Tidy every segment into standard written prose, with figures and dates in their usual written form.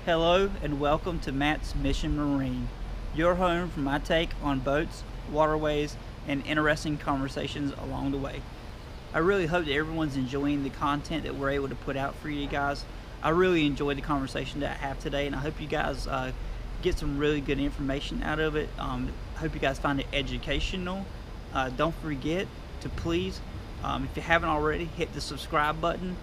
Hello and welcome to Matt's Mission Marine, your home for my take on boats, waterways, and interesting conversations along the way. I really hope that everyone's enjoying the content that we're able to put out for you guys. I really enjoyed the conversation that I have today, and I hope you guys get some really good information out of it. I hope you guys find it educational. Don't forget to please, if you haven't already, hit the subscribe button.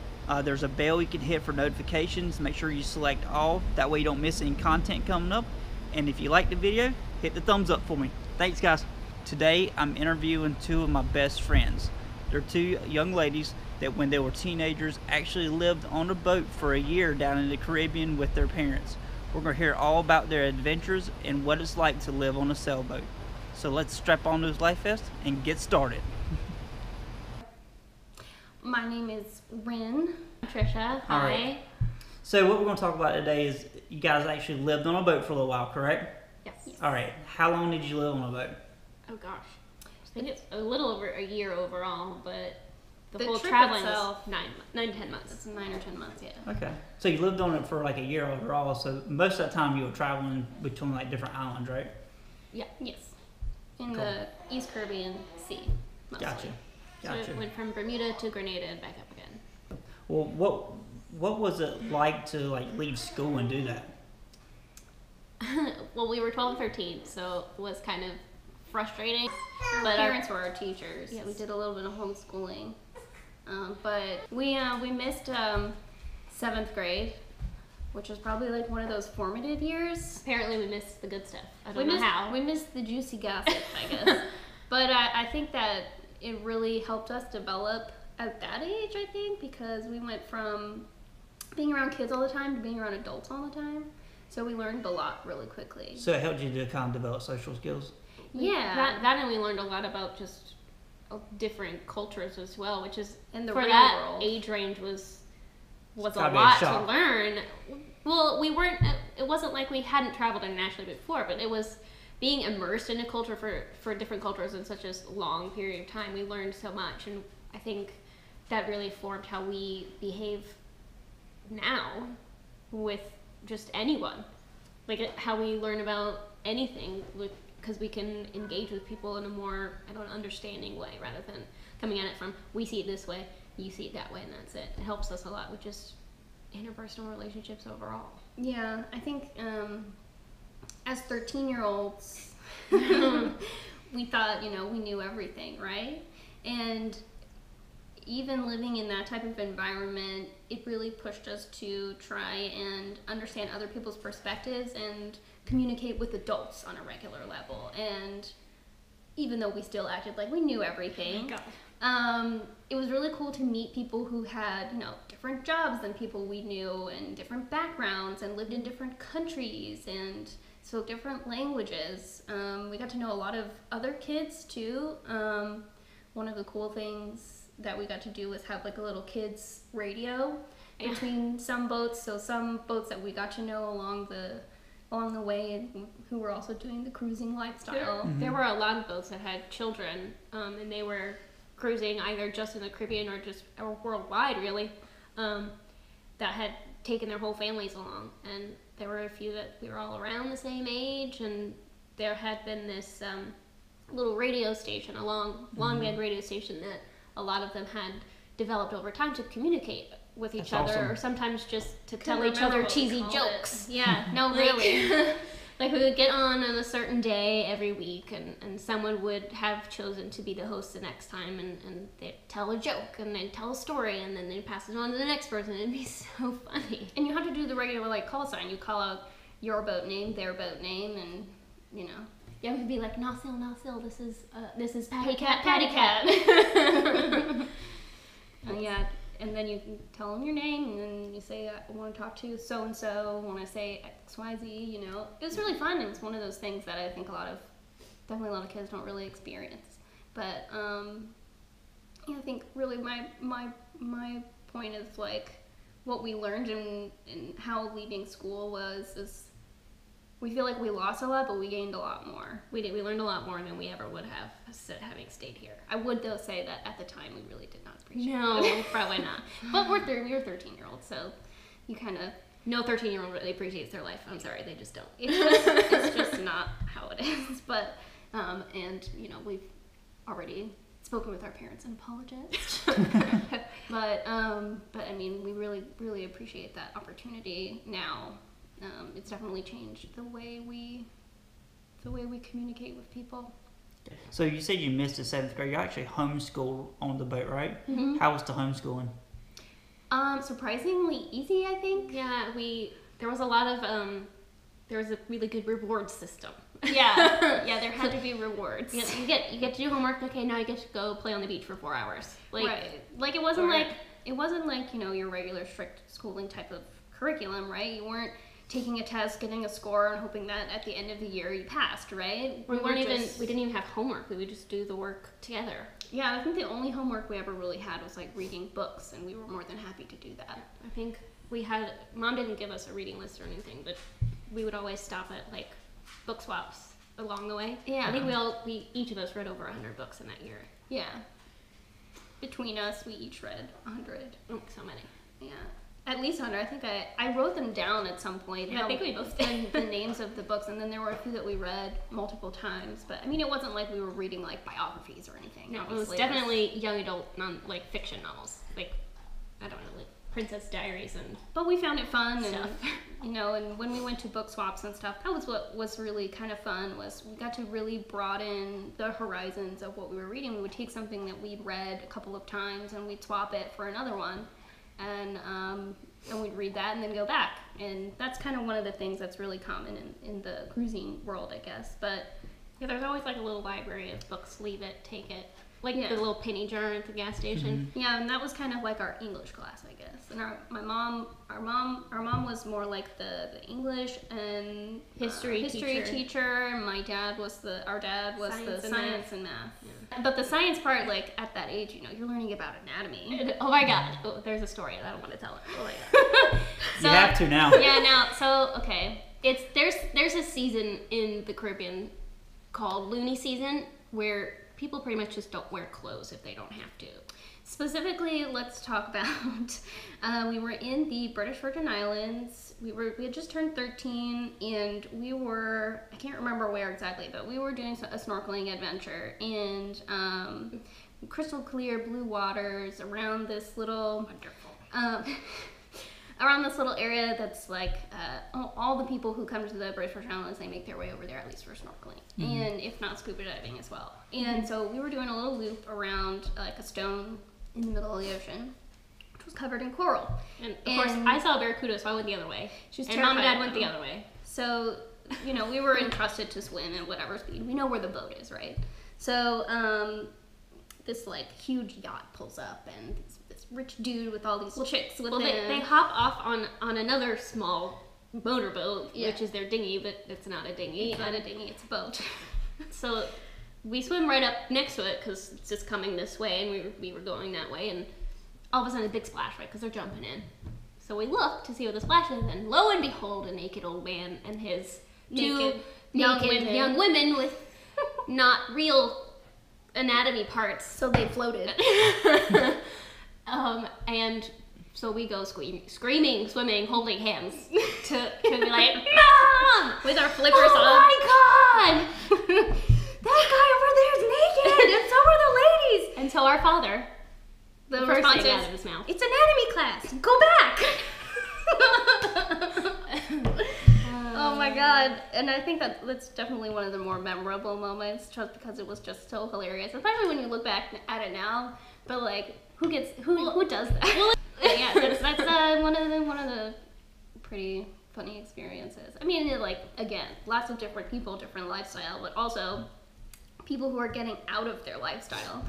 There's a bell you can hit for notifications. Make sure you select all. That way you don't miss any content coming up. And if you like the video, hit the thumbs up for me. Thanks, guys. Today, I'm interviewing two of my best friends. They're two young ladies that when they were teenagers actually lived on a boat for a year down in the Caribbean with their parents. We're going to hear all about their adventures and what it's like to live on a sailboat. So let's strap on those life vests and get started. My name is Rin. Trisha, hi. All right. So what we're going to talk about today is you guys actually lived on a boat for a little while, correct? Yes. All right. How long did you live on a boat? Oh gosh, I think it's a little over a year overall, but the whole trip traveling itself, was 10 months. It's 9 or 10 months, yeah. Okay. So you lived on it for like a year overall. So most of that time you were traveling between like different islands, right? Yeah. Yes. In Cool. the East Caribbean Sea, mostly. Gotcha. So Gotcha. it went from Bermuda to Grenada and back up again. Well, what was it like to like leave school and do that? Well, we were 12 and 13, so it was kind of frustrating. Our But parents were our teachers. Yes. We did a little bit of homeschooling. But we missed 7th grade, which was probably like one of those formative years. Apparently we missed the good stuff. I We don't know how. missed the juicy gossip, I guess. But I think that it really helped us develop at that age, I think, because we went from being around kids all the time to being around adults all the time. So we learned a lot really quickly. So it helped you to kind of develop social skills. Yeah. That and we learned a lot about just different cultures as well, which is In the for real that world. age range was a Gotta be a lot to shock. learn. Well, we weren't. It wasn't like we hadn't traveled internationally before, but it was being immersed in a culture for different cultures in such a long period of time. We learned so much, and I think that really formed how we behave now with just anyone, like how we learn about anything, because we can engage with people in a more understanding way rather than coming at it from we see it this way, you see it that way, and that's it. It helps us a lot with just interpersonal relationships overall. Yeah, I think as 13-year-olds, we thought, we knew everything, right? And even living in that type of environment, it really pushed us to try and understand other people's perspectives and communicate with adults on a regular level. And even though we still acted like we knew everything, it was really cool to meet people who had, different jobs than people we knew and different backgrounds and lived in different countries and spoke different languages. We got to know a lot of other kids too. One of the cool things that we got to do was have like a little kids radio between some boats. So some boats that we got to know along the way and who were also doing the cruising lifestyle. There were a lot of boats that had children, and they were cruising either just in the Caribbean or worldwide, really, that had taken their whole families along. And there were a few that we were all around the same age, and there had been this little radio station, a long band radio station that a lot of them had developed over time to communicate with each That's other, awesome. or sometimes just to Couldn't tell each remember other what we cheesy called jokes. it. Yeah, no, really. Like we would get on a certain day every week, and someone would have chosen to be the host the next time, and they'd tell a joke, and they'd tell a story, and then they'd pass it on to the next person. It'd be so funny. And you have to do the regular call sign. You call out your boat name, their boat name, and Yeah, we'd be like, Nausil, this is Patty Patty Cat. Cat. yeah, and then you tell them your name, and then you say, I want to talk to so-and-so, want to say XYZ, It was really fun. It was one of those things that I think definitely a lot of kids don't really experience. But, I think really my point is what we learned and how leaving school is we feel like we lost a lot, but we gained a lot more. We learned a lot more than we ever would have having stayed here. I would, though, say that at the time we really did not appreciate it. No, probably not. But we were 13-year-olds, so you kind of no 13-year-old really appreciates their life. I'm sorry, they just don't. It's just not how it is. But and we've already spoken with our parents and apologized. but I mean, we really appreciate that opportunity now. It's definitely changed the way we communicate with people. So you said you missed the 7th grade. You actually homeschooled on the boat, right? Mm-hmm. How was the homeschooling? Surprisingly easy, I think. Yeah, there was a really good reward system. Yeah, there had to be rewards. You get to do homework. Okay, now you get to go play on the beach for 4 hours. Right. Like it wasn't like your regular strict schooling type of curriculum, right? You weren't taking a test, getting a score, and hoping that at the end of the year you passed, right? We didn't even have homework. We would just do the work together. Yeah, I think the only homework we ever really had was like reading books, and we were more than happy to do that. I think Mom didn't give us a reading list or anything, but we would always stop at like book swaps along the way. Yeah. I think we each of us read over 100 books in that year. Yeah. Between us, we each read 100. Oh, so many. Yeah. At least 100. I think I wrote them down at some point. Yeah, I think we both did. The names of the books, and then there were a few that we read multiple times. But I mean, it wasn't like we were reading like biographies or anything. No, it was definitely young adult, fiction novels. Like, I don't know, like Princess Diaries and. But we found it fun, stuff. And and when we went to book swaps and stuff, that was what was really kind of fun. Was we got to really broaden the horizons of what we were reading. We would take something that we'd read a couple of times, and we'd swap it for another one. And we'd read that and then go back. And that's kind of one of the things that's really common in the cruising world, I guess. But yeah, there's always like a little library of books. Leave it, take it. Like Yeah. the little penny jar at the gas station. Mm-hmm. yeah, and that was kind of like our English class, I guess. And our mom was more like the English and History teacher. And our dad was Science the and science and math. Yeah. But the science part, like at that age, you're learning about anatomy. Oh my god. Oh, there's a story. I don't want to tell it. Oh my god. You have to now. Yeah, now, so, okay. There's a season in the Caribbean called Looney Season where people pretty much just don't wear clothes if they don't have to. Specifically, let's talk about, we were in the British Virgin Islands. We had just turned 13, and we were, I can't remember where exactly, but we were doing a snorkeling adventure, and crystal clear blue waters around this little, around this little area that's like all the people who come to the British Virgin Islands, they make their way over there at least for snorkeling, and if not scuba diving as well. And so we were doing a little loop around like a stone in the middle of the ocean, which was covered in coral. And of course, I saw a barracuda, so I went the other way. She was and Mom and Dad terrified went of the them. other way. So, we were entrusted to swim at whatever speed. We know where the boat is, right? So, this like huge yacht pulls up, and this rich dude with all these chicks with him. They hop off on another small motorboat, Yeah. which is their dinghy, but it's not a dinghy. It's not a dinghy, it's a boat. So we swim right up next to it because it's just coming this way, and we were going that way, and all of a sudden a big splash, right? Because they're jumping in. So we look to see what the splash is, and lo and behold, a naked old man and his two naked young women with not real anatomy parts. So they floated. And so we go screaming, swimming, holding hands to be like, Mom! With our flippers on. Oh my God! That guy over there is naked, and so are the ladies. And so our father, The first response thing out is, of his mouth. it's anatomy class. Go back. Oh my god. And I think that's definitely one of the more memorable moments, just because it was just so hilarious, especially when you look back at it now. But like, who does that? Well, yeah, that's one of the pretty funny experiences. I mean, like, again, lots of different people, different lifestyle, but also people who are getting out of their lifestyle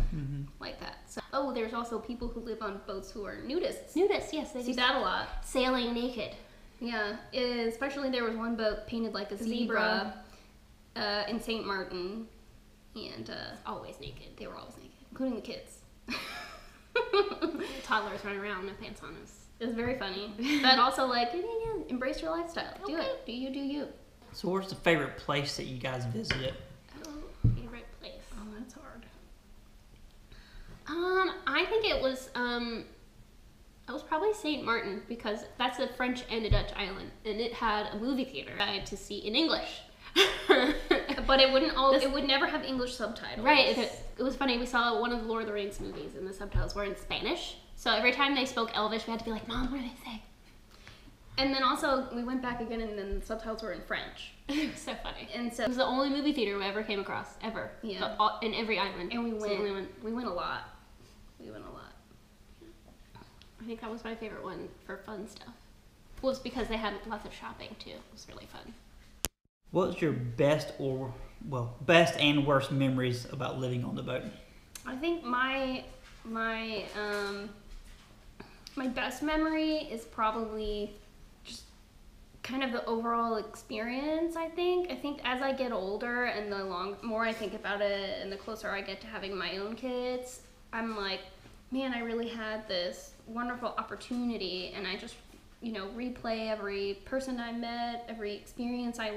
like that. So, there's also people who live on boats who are nudists. Nudists, yes, they See just that a lot. sailing naked. Yeah, especially there was one boat painted like a zebra in St. Martin, and Always naked. they were always naked, including the kids. Toddlers running around with pants on us. It was very funny, but also like, yeah, embrace your lifestyle. Do Okay. it. Do you. So where's the favorite place that you guys visited? Favorite place. Oh, that's hard. I think it was That was probably Saint Martin, because that's a French and a Dutch island, and it had a movie theater I had to see in English. But it would never have English subtitles. Right. It was funny. We saw one of the Lord of the Rings movies, and the subtitles were in Spanish. So every time they spoke Elvish, we had to be like, Mom, what do they say? And then also, we went back again, and then the subtitles were in French. So funny. And so it was the only movie theater we ever came across, ever. Yeah. In every island. And we It's the only one. went a lot. We went a lot. I think that was my favorite one for fun stuff. Well, it's because they had lots of shopping, too. It was really fun. What's your best and worst memories about living on the boat? I think my best memory is probably just kind of the overall experience. I think as I get older and the more I think about it and the closer I get to having my own kids, I'm like, man, I really had this wonderful opportunity, and I just replay every person I met, every experience I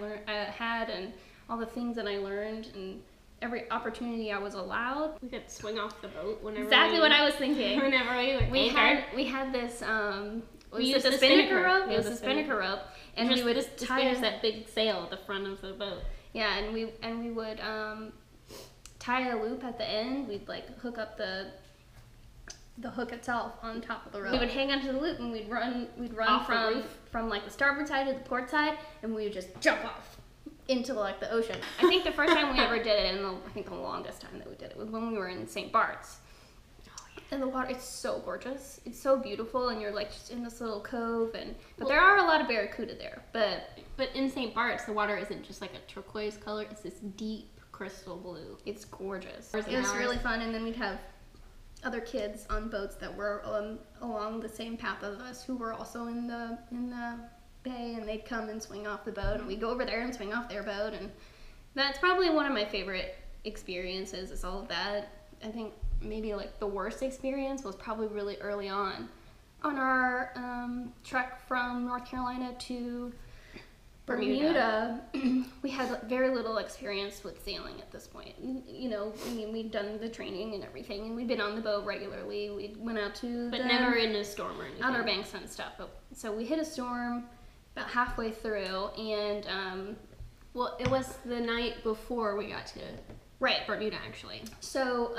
had, and all the things that I learned, and every opportunity I was allowed. We could swing off the boat whenever. Exactly what I was thinking. Whenever we had this we used the spinnaker rope. It was the spinnaker rope, and we would tie that big sail at the front of the boat. Yeah, and we would tie a loop at the end. We'd hook up the hook itself on top of the rope. We would hang onto the loop, and we'd run Off the roof. from the starboard side to the port side, and we would just jump off into the ocean. I think the first time we ever did it, and I think the longest time that we did it, was when we were in St. Bart's. Oh, yeah. And the water, it's so gorgeous. It's so beautiful, and you're just in this little cove, but there are a lot of barracuda there. But in St. Bart's, the water isn't just like a turquoise color. It's this deep crystal blue. It's gorgeous. It was really fun, and then we'd have other kids on boats that were along the same path as us who were also in the bay, and they'd come and swing off the boat, and we'd go over there and swing off their boat, and that's probably one of my favorite experiences, is all of that. I think maybe the worst experience was probably really early on our trek from North Carolina to Bermuda. We had very little experience with sailing at this point. We'd done the training and everything, and we'd been on the boat regularly. We went out to never in a storm or anything. Outer Banks and stuff. So we hit a storm about halfway through, and it was the night before we got to Bermuda, actually. So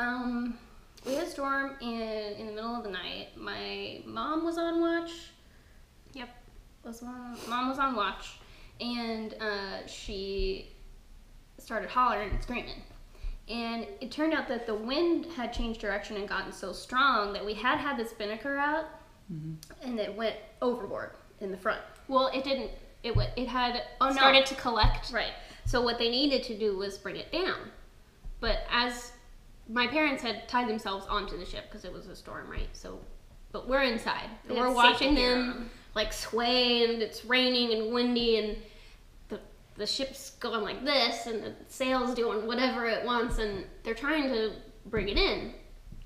we hit a storm in the middle of the night. My mom was on watch. Yep. Mom was on watch. And she started hollering and screaming. And it turned out that the wind had changed direction and gotten so strong that we had the spinnaker out, and it went overboard in the front. Well, it didn't. It had started to collect. Right. So what they needed to do was bring it down. But as my parents had tied themselves onto the ship because it was a storm, right? But we're inside. And we're watching them sway, and it's raining and windy, and the ship's going like this, and the sail's doing whatever it wants, and they're trying to bring it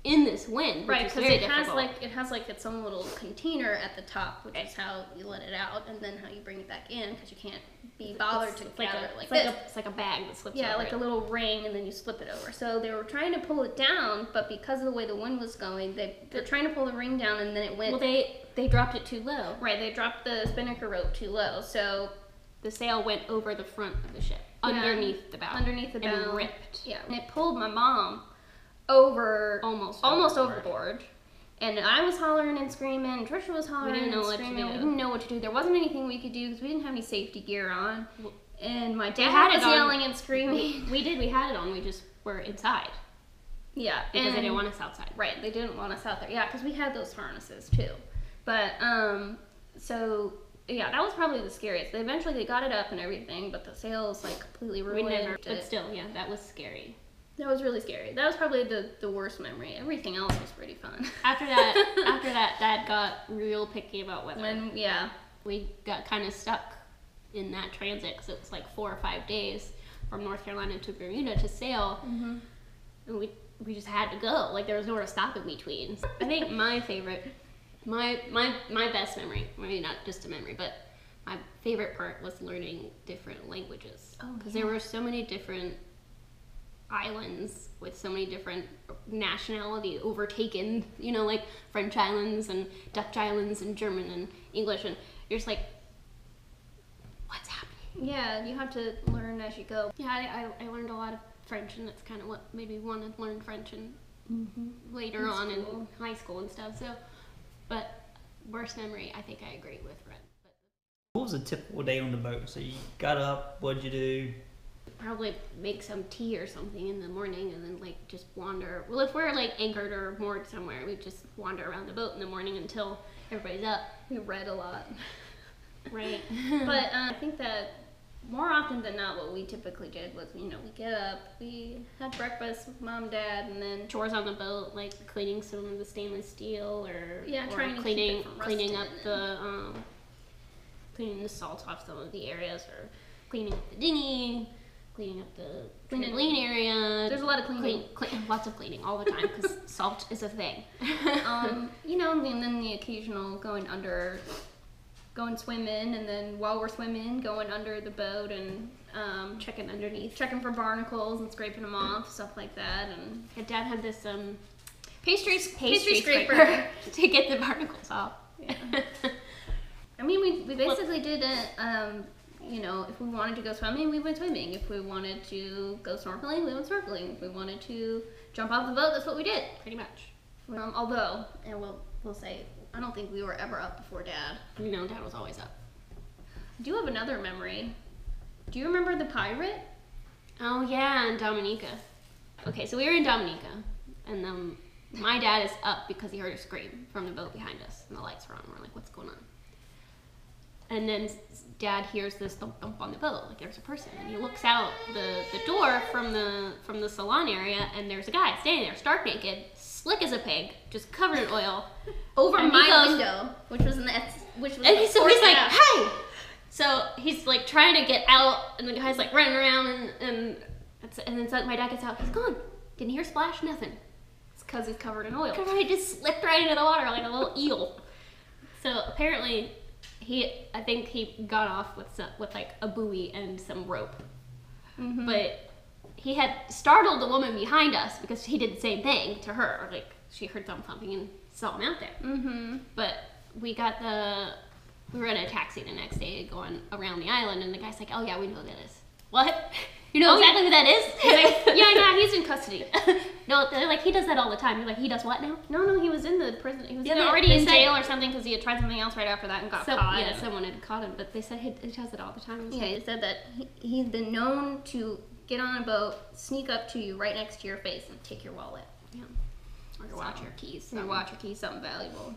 in this wind, right? Because it has its own little container at the top, which is how you let it out, and then how you bring it back in, because you can't be bothered to gather it this. It's like a bag that slips over. Yeah, like a little ring, and then you slip it over. So they were trying to pull it down, but because of the way the wind was going, they're trying to pull the ring down, and then it went. Well, they dropped it too low. Right, they dropped the spinnaker rope too low, so the sail went over the front of the ship, underneath the bow, and ripped. Yeah, and it pulled my mom over, almost overboard. And I was hollering and screaming, and Trisha was hollering and screaming. We didn't know what to do. There wasn't anything we could do because we didn't have any safety gear on. And my dad was yelling and screaming. We had it on. We just were inside. Yeah. Because they didn't want us outside. Right, they didn't want us out there. Yeah, because we had those harnesses too. But, so, yeah, that was probably the scariest. Eventually they got it up and everything, but the sails, completely ruined. But still, yeah, that was scary. That was really scary. That was probably the worst memory. Everything else was pretty fun. After that, Dad got real picky about weather. We got kind of stuck in that transit because it was 4 or 5 days from North Carolina to Bermuda to sail, and we just had to go. There was nowhere to stop in between. I think my favorite, my best memory, maybe not just a memory, but my favorite part was learning different languages. Because there were so many different islands with so many different nationality overtaken, you know, like French islands and Dutch islands and German and English, and you're just like, what's happening? Yeah, you have to learn as you go. Yeah, I learned a lot of French, and that's kind of what made me want to learn French and later on in high school and stuff. So, but worst memory, I think I agree with Red. But What was a typical day on the boat? So you got up, what'd you do? probably make some tea or something in the morning, and then like just wander. Well, if we're like anchored or moored somewhere, we just wander around the boat in the morning until everybody's up. We read a lot. Right. But I think that more often than not, what we typically did was, you know, we get up, we had breakfast with mom and dad, and then Chores on the boat, like cleaning some of the stainless steel, or trying to cleaning keep it from cleaning up rusting the cleaning the salt off some of the areas, or cleaning up the dinghy, cleaning up the trampoline area. There's a lot of cleaning. Lots of cleaning all the time because salt is a thing. You know, and then the occasional going swimming, and then while we're swimming, going under the boat and Checking underneath. checking for barnacles and scraping them off, stuff like that. And My dad had this pastry scraper to get the barnacles off. Yeah. I mean, we basically did it. You know, if we wanted to go swimming, we went swimming. If we wanted to go snorkeling, we went snorkeling. If we wanted to jump off the boat, that's what we did. Pretty much. Although, and we'll say, I don't think we were ever up before Dad. You know, Dad was always up. I do have another memory. Do you remember the pirate? Oh yeah, in Dominica. Okay, so we were in Dominica, and my dad is up because he heard a scream from the boat behind us, and the lights were on. We're like, what's going on? And then Dad hears this thump thump on the boat, like there's a person, and he looks out the door from the salon area, and there's a guy standing there, stark naked, slick as a pig, just covered in oil, Over And my he goes- window, which was and he's like, hey! So he's like trying to get out, and the guy's like running around, and then my dad gets out. He's gone. Didn't hear a splash. Nothing. It's because he's covered in oil. Because I just slipped right into the water like a little eel. So apparently, I think he got off with like a buoy and some rope. Mm-hmm. But he had startled the woman behind us because he did the same thing to her. Like she heard thump thumping and saw him out there. Mm-hmm. But we were in a taxi the next day going around the island, and the guy's like, oh yeah, we know who that is. What? You know exactly who that is? He's like, yeah, he's in custody. No, they're like, he does that all the time. You're like, he does what now? No, he was in the prison. He was already in said- jail or something because he had tried something else right after that and got caught. Yeah, someone had caught him, but they said he does it all the time. Yeah, he said that he's been known to get on a boat, sneak up to you right next to your face, and take your wallet. Yeah. Or your watch or keys. Or watch or keys, something valuable.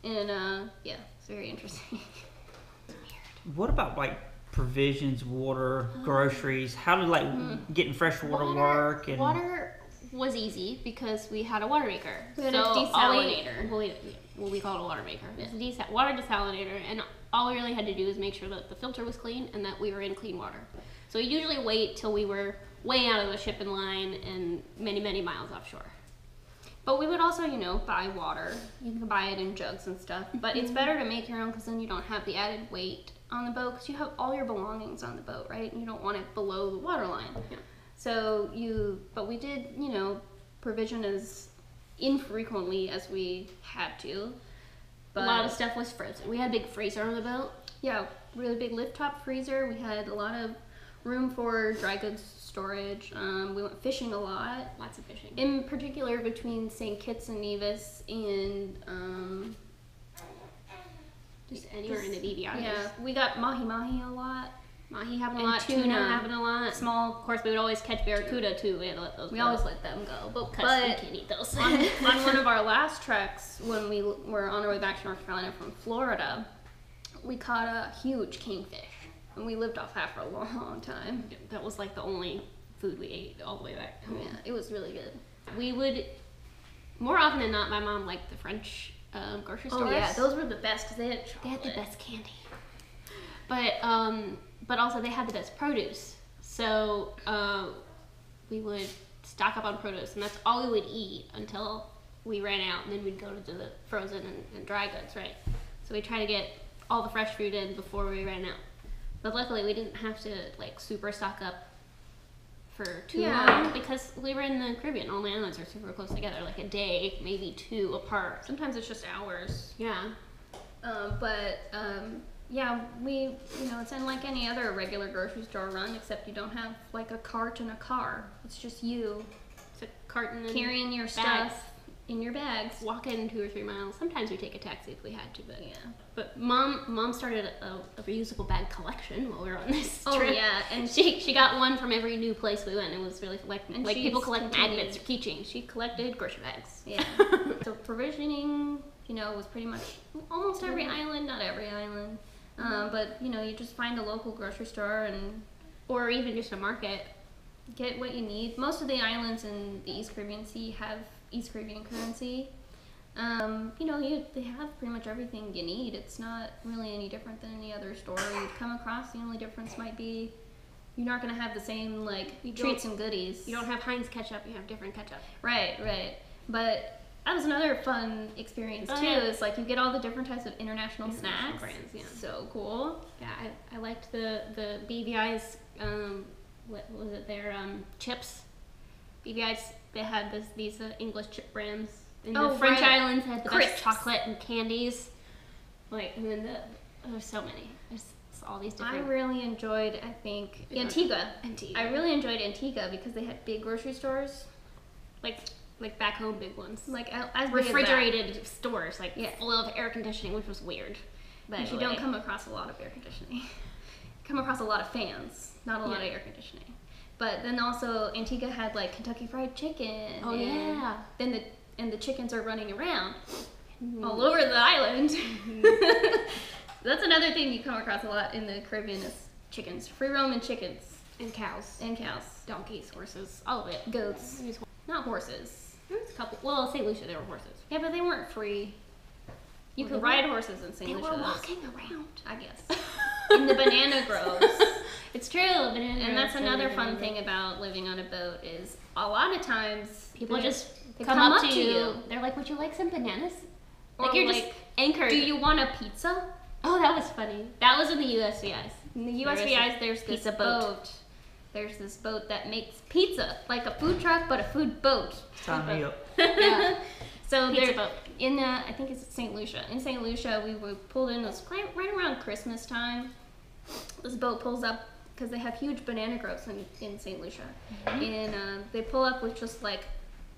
And yeah, it's very interesting. What about like provisions, water, groceries? How did like getting fresh water work? And Water was easy because we had a water maker. We had a desalinator. We call it a water maker. It's a water desalinator, and all we really had to do was make sure that the filter was clean and that we were in clean water. So we usually wait till we were way out of the shipping line and many, many miles offshore. But we would also, buy water. You can buy it in jugs and stuff. But it's better to make your own because then you don't have the added weight on the boat because you have all your belongings on the boat, right? And you don't want it below the water line. Yeah. But we did, provision as infrequently as we had to. But A lot of stuff was frozen. We had a big freezer on the boat. Yeah, really big lift top freezer. We had a lot of room for dry goods storage. We went fishing a lot. Lots of fishing. In particular, between St. Kitts and Nevis and Just anywhere in the BVI. yeah, we got mahi a lot. Mahi having a And lot, tuna. tuna having a lot. Small. Of course, we would always catch barracuda too. We had to let those We go. always let them go. But we But can't eat those. on one of our last treks, when we were on our way back to North Carolina from Florida, we caught a huge kingfish, and we lived off that for a long time. That was like the only food we ate all the way back. Yeah, it was really good. We would, more often than not, my mom liked the French grocery stores. Oh yeah, those were the best because they had chocolate. They had the best candy. But also they had the best produce. So we would stock up on produce, and that's all we would eat until we ran out, and then we'd go to the frozen and dry goods, right? So we try to get all the fresh food in before we ran out. But luckily we didn't have to like super stock up for too Yeah. long because we were in the Caribbean. All the islands are super close together, like a day, maybe 2 apart. Sometimes it's just hours. Yeah. Yeah, we, it's unlike any other regular grocery store run, except you don't have like a cart and a car. It's just you It's a carton and carrying your bags. stuff in your bags. Walking 2 or 3 miles. Sometimes we take a taxi if we had to, but Yeah. But mom started a reusable bag collection while we were on this Oh trip. yeah, and She got one from every new place we went. It was really like And people she's collect continued. magnets or keychains. She collected grocery bags. yeah. So provisioning, was pretty much almost every island, not every island. But you just find a local grocery store and Or even just a market. get what you need. Most of the islands in the East Caribbean Sea have East Caribbean currency. They have pretty much everything you need. It's not really any different than any other store you'd come across. The only difference might be you're not going to have the same treats and goodies. You don't have Heinz ketchup. You have different ketchup. Right. But that was another fun experience too. Yeah. Is like you get all the different types of international snacks. brands. Yeah. So cool. Yeah, I liked the BVI's. What was it? Their chips. BVI's. They had these English chip brands. And the French right. islands had the Crisps. best chocolate and candies. And then there's so many. There's all these I different. really enjoyed. I think Yeah. Antigua. Antigua. I really enjoyed Antigua because they had big grocery stores. like back home big ones. Like as big as that. Refrigerated stores, Yeah. full of air conditioning, which was weird. But you don't come across a lot of air conditioning. You come across a lot of fans, not a lot of air conditioning. But then also Antigua had like Kentucky Fried Chicken. Oh, and yeah. Then the chickens are running around all over the island. That's another thing you come across a lot in the Caribbean is chickens, free roaming chickens And cows. and cows, Donkeys, horses, all of it. goats, There was not horses. a couple. Well, St. Lucia, there were horses. Yeah, but they weren't free. You Well, could they ride horses in St. They Lucia. were walking around. I guess. In the banana groves. It's true. And that's another fun thing about living on a boat is a lot of times People just they come up to you. They're like, "Would you like some bananas?" Or Like you're like, just anchored. do you want a pizza? Oh, that was funny. That was in the USVI's. In the There is USVI's, a there's this pizza boat. boat. There's this boat that makes pizza, like a food truck, but a food boat. Sign me up. Yeah. So Pizza there, boat. in I think it's St. Lucia. In St. Lucia, we were pulled in. It was right around Christmas time. This boat pulls up because they have huge banana groves in St. Lucia, and they pull up with just like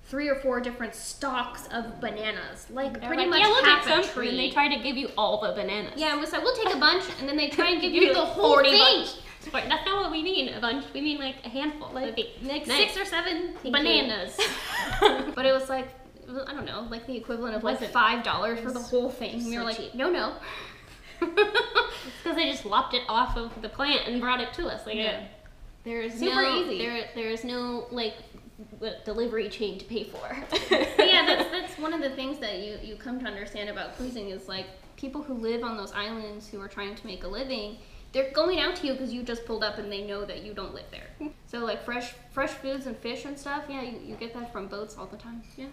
3 or 4 different stalks of bananas, like They're pretty like, much yeah, we'll half take some. a tree. And they try to give you all the bananas. Yeah, it was like, we'll take a bunch, and then they try and give Give you you the like whole 40 thing. bunch. But that's not what we mean, a bunch. We mean like a handful. Like Nice. 6 or 7 Thank bananas. But it was like, I don't know, like the equivalent of like Wasn't- $5 for the whole thing. It's And we were so like, cheap. no. It's because they just lopped it off of the plant and brought it to us. Like Yeah. there is Super no, easy. There is no like delivery chain to pay for. But yeah, that's one of the things that you come to understand about cruising is like people who live on those islands who are trying to make a living, they're going out to you because you just pulled up and they know that you don't live there. So like fresh foods and fish and stuff, yeah, you get that from boats all the time. Yeah.